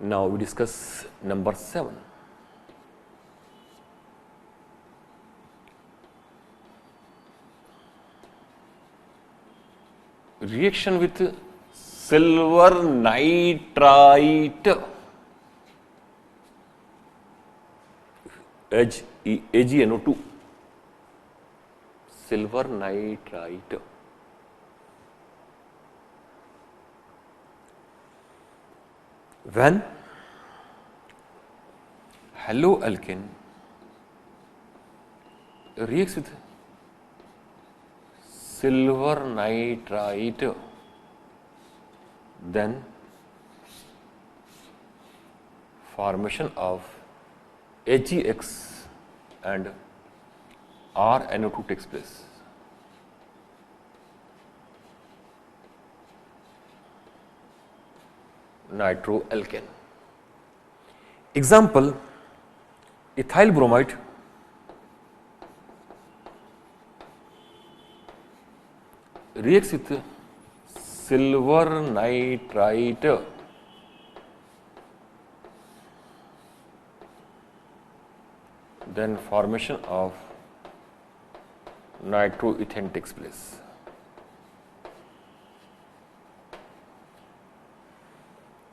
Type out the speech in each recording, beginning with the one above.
Now we discuss number 7. Reaction with silver nitrite, AgNO2, silver nitrite. When haloalkane reacts with silver nitrite, then formation of AgX and RNO2 takes place. Nitroalkane. Example, ethyl bromide reacts with silver nitrite, then formation of nitroethane takes place.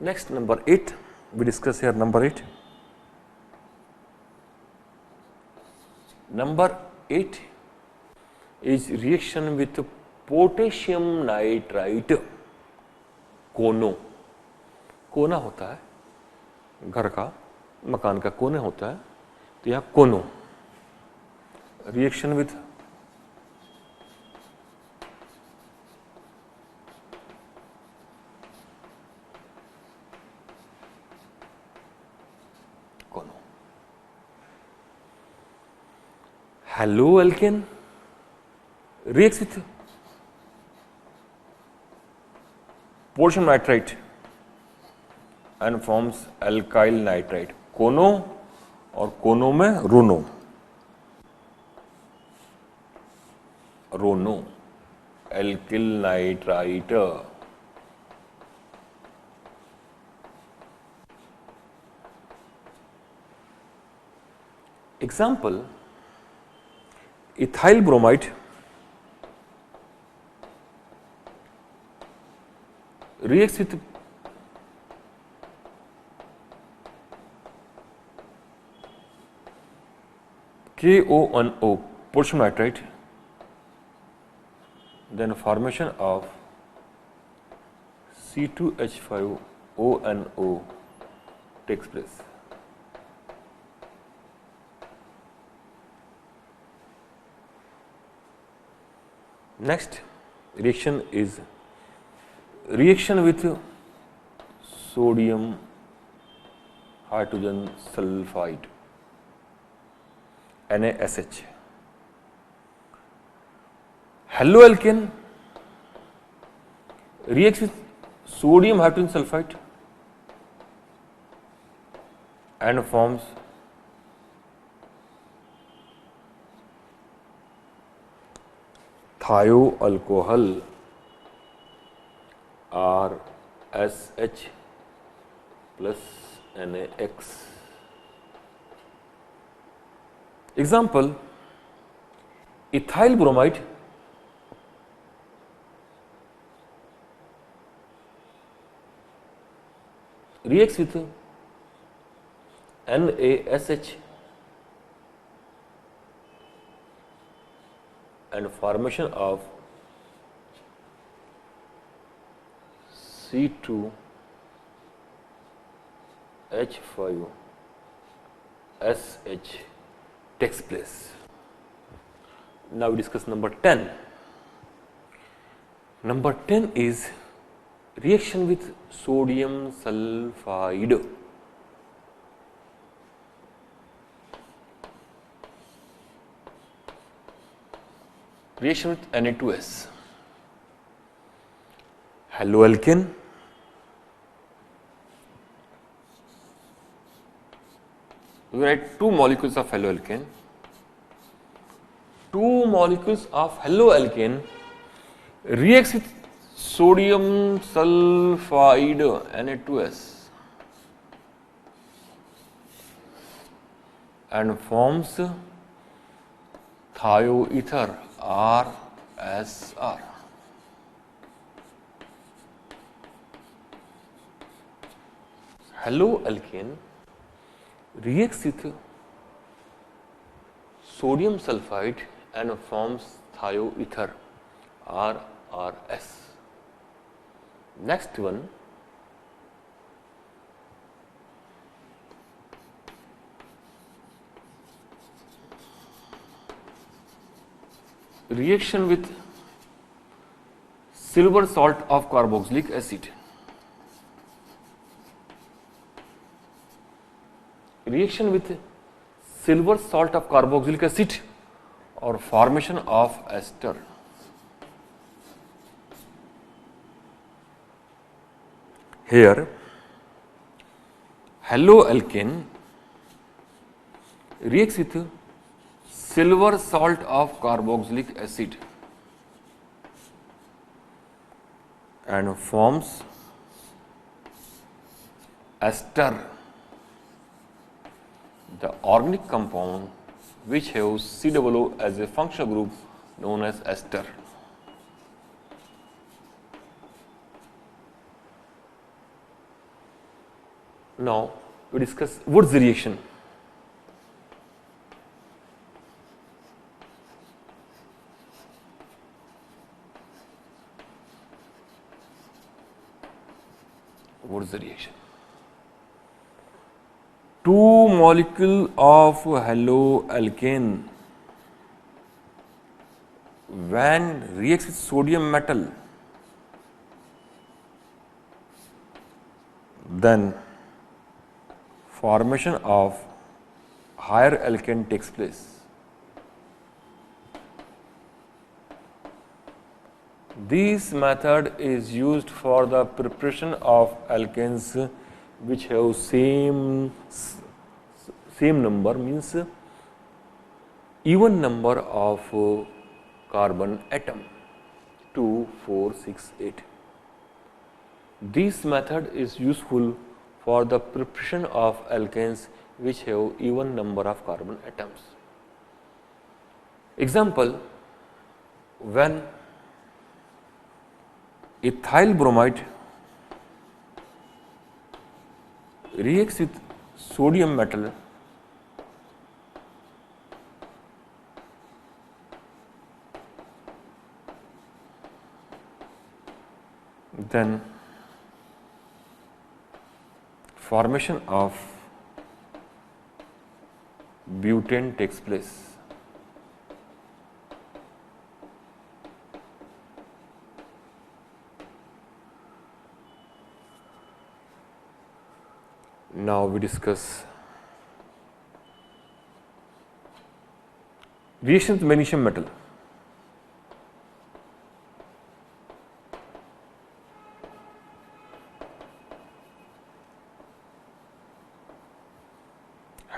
Next, number 8, we discuss here number 8. Number 8 is reaction with potassium nitrite, कोनो. कोना होता है घर का, मकान का कोने होता है, तो यह KONO reaction with KONO. haloalkane reacts with potassium nitrite and forms alkyl nitrite. KONO और कोनो में RONO, RONO alkyl nitrite. Example, ethyl bromide reacts with KONO, potassium nitrite, then formation of C2H5ONO takes place. Next reaction is reaction with sodium hydrogen sulfide, NaSH. Haloalkane reacts with sodium hydrogen sulfide and forms thioalcohol, RSH plus NaX. Example, ethyl bromide reacts with NaSH and formation of C2H5SH takes place. Now we discuss number 10. Number 10 is reaction with sodium sulfide. Reaction with Na2S. Haloalkane we write two molecules of haloalkane. Two molecules of haloalkane reacts with sodium sulfide Na2S and forms thioether RSR. Haloalkane reacts with sodium sulfide and forms thioether RRS. Next one, reaction with silver salt of carboxylic acid. Reaction with silver salt of carboxylic acid or formation of ester. Here, haloalkane reacts with silver salt of carboxylic acid and forms ester, the organic compound which has COO as a functional group known as ester. Now, we discuss Wood's reaction. Wood's reaction. Two molecules of haloalkane when reacts with sodium metal, then formation of higher alkane takes place. This method is used for the preparation of alkanes which have same number, means even number of carbon atom 2, 4, 6, 8. This method is useful for the preparation of alkanes which have even number of carbon atoms. Example, when ethyl bromide reacts with sodium metal, then formation of butane takes place. Now we discuss reaction with magnesium metal.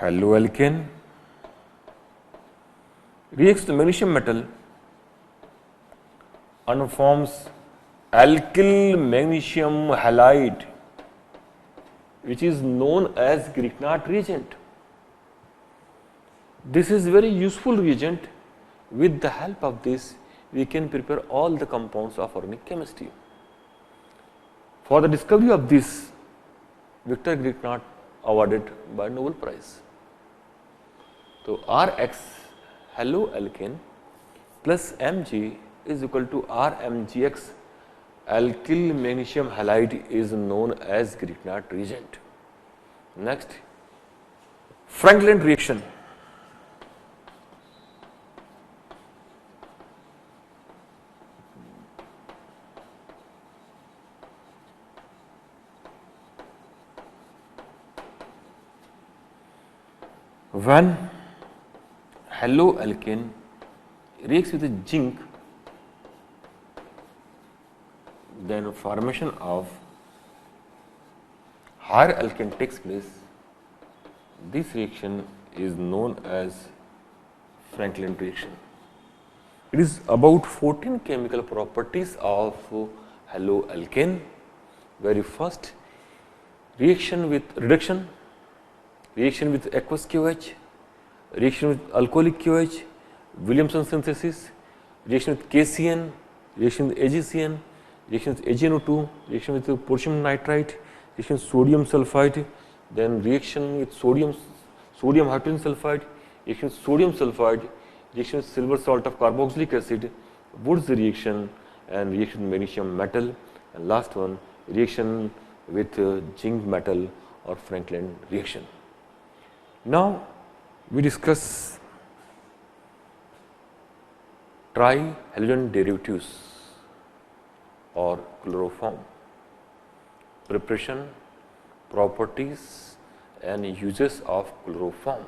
Haloalkane reacts with magnesium metal and forms alkyl magnesium halide, which is known as Grignard reagent. This is very useful reagent. With the help of this, we can prepare all the compounds of organic chemistry. For the discovery of this, Victor Grignard awarded by Nobel Prize. So Rx haloalkane plus Mg is equal to Rmgx. Alkyl magnesium halide is known as Grignard reagent. Next, Franklin reaction. When haloalkane reacts with zinc, then formation of higher alkane takes place. This reaction is known as Franklin reaction. It is about 14 chemical properties of haloalkane. Very first, reaction with reduction, reaction with aqueous KOH, reaction with alcoholic QH, Williamson synthesis, reaction with KCN, reaction with AgCN, reaction with AgNO2, reaction with potassium nitrite, reaction with sodium sulfide, then reaction with sodium hydrogen sulfide, reaction with sodium sulfide, reaction with silver salt of carboxylic acid, Wood's reaction, and reaction with magnesium metal, and last one, reaction with zinc metal or Franklin reaction. Now we discuss trihalogen derivatives or chloroform, preparation, properties and uses of chloroform.